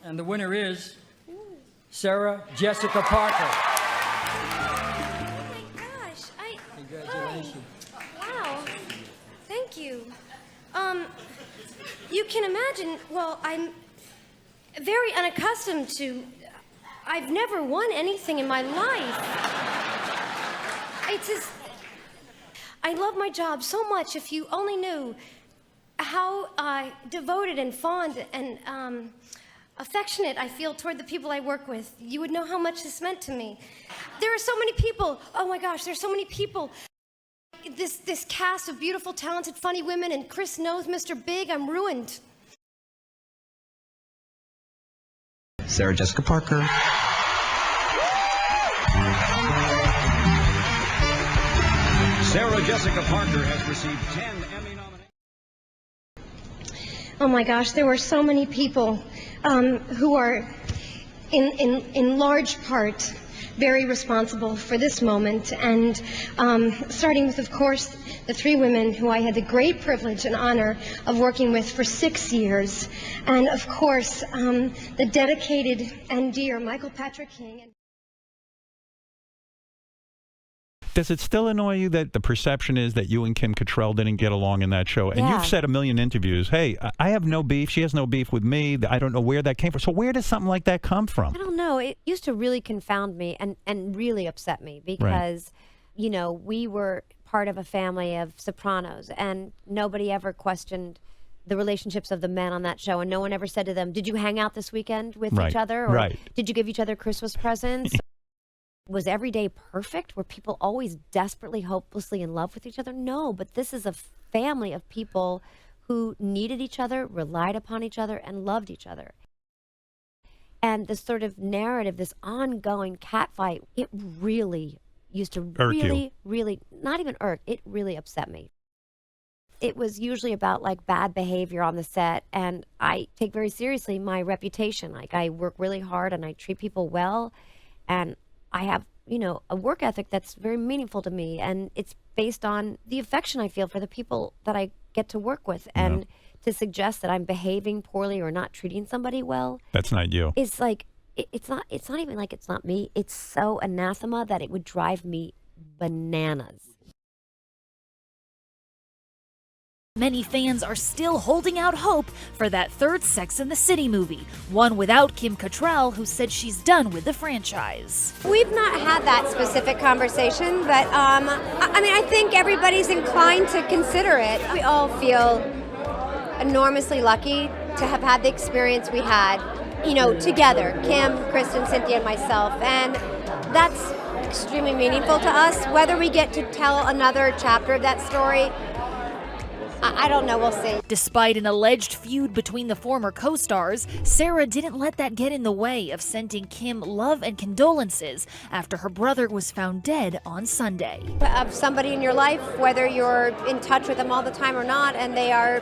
And the winner is Sarah Jessica Parker. Oh my gosh, Congratulations. wow, thank you. You can imagine, well, I'm very unaccustomed to, I've never won anything in my life. It's just, I love my job so much. If you only knew how devoted and fond and affectionate I feel toward the people I work with, you would know how much this meant to me. There are so many people, oh my gosh, there's so many people. This cast of beautiful, talented, funny women, and Chris knows Mr. Big, I'm ruined. Sarah Jessica Parker. Sarah Jessica Parker has received 10 Emmy nominations. Oh my gosh, there were so many people who are, in large part, very responsible for this moment, and starting with, of course, the three women who I had the great privilege and honor of working with for 6 years, and of course, the dedicated and dear Michael Patrick King. Does it still annoy you that the perception is that you and Kim Cattrall didn't get along in that show? And you've said a million interviews, hey, I have no beef. She has no beef with me. I don't know where that came from. So where does something like that come from? I don't know. It used to really confound me and really upset me because, you know, we were part of a family of sopranos and nobody ever questioned the relationships of the men on that show. And no one ever said to them, did you hang out this weekend with each other? Or did you give each other Christmas presents? Was every day perfect? Were people always desperately, hopelessly in love with each other? No, but this is a family of people who needed each other, relied upon each other, and loved each other. And this sort of narrative, this ongoing catfight, it really used to really, not even irk, it really upset me. It was usually about like bad behavior on the set, and I take very seriously my reputation. Like I work really hard and I treat people well, and I have, you know, a work ethic that's very meaningful to me, and it's based on the affection I feel for the people that I get to work with. And to suggest that I'm behaving poorly or not treating somebody well, that's not you. It's like, it's not even like it's not me. It's so anathema that it would drive me bananas. Many fans are still holding out hope for that third Sex and the City movie, one without Kim Cattrall, who said she's done with the franchise. We've not had that specific conversation, but I mean, I think everybody's inclined to consider it. We all feel enormously lucky to have had the experience we had, you know, together, Kim, Kristen, Cynthia, and myself, and that's extremely meaningful to us. Whether we get to tell another chapter of that story, I don't know, we'll see. Despite an alleged feud between the former co-stars, Sarah didn't let that get in the way of sending Kim love and condolences after her brother was found dead on Sunday. Of somebody in your life, whether you're in touch with them all the time or not, and they are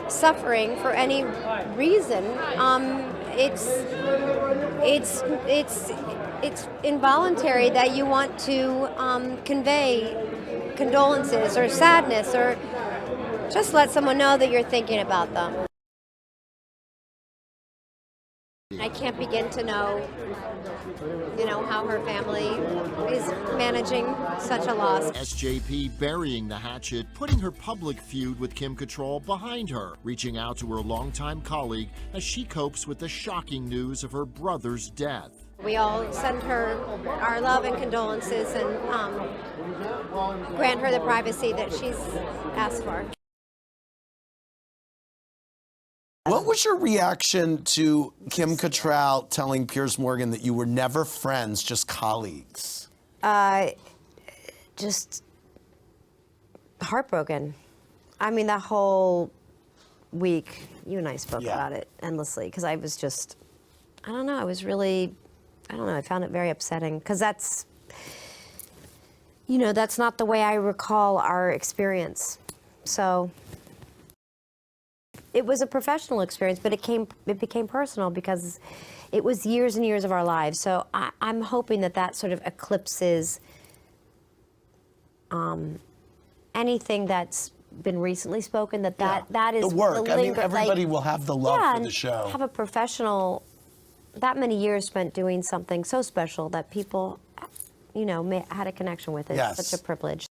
suffering for any reason, it's involuntary that you want to convey condolences or sadness, or just let someone know that you're thinking about them. I can't begin to know, you know, how her family is managing such a loss. SJP burying the hatchet, putting her public feud with Kim Cattrall behind her, reaching out to her longtime colleague as she copes with the shocking news of her brother's death. We all send her our love and condolences and grant her the privacy that she's asked for. What was your reaction to Kim Cattrall telling Piers Morgan that you were never friends, just colleagues? Just heartbroken. I mean, that whole week, you and I spoke about it endlessly, because I was just, I don't know, I found it very upsetting, because that's, you know, that's not the way I recall our experience. So it was a professional experience, but it became personal because it was years and years of our lives. So I'm hoping that sort of eclipses anything that's been recently spoken, that is the work. the I mean, linger, everybody will have the love for the show. Have a professional that many years spent doing something so special that people, you know, had a connection with it. Yes. Such a privilege.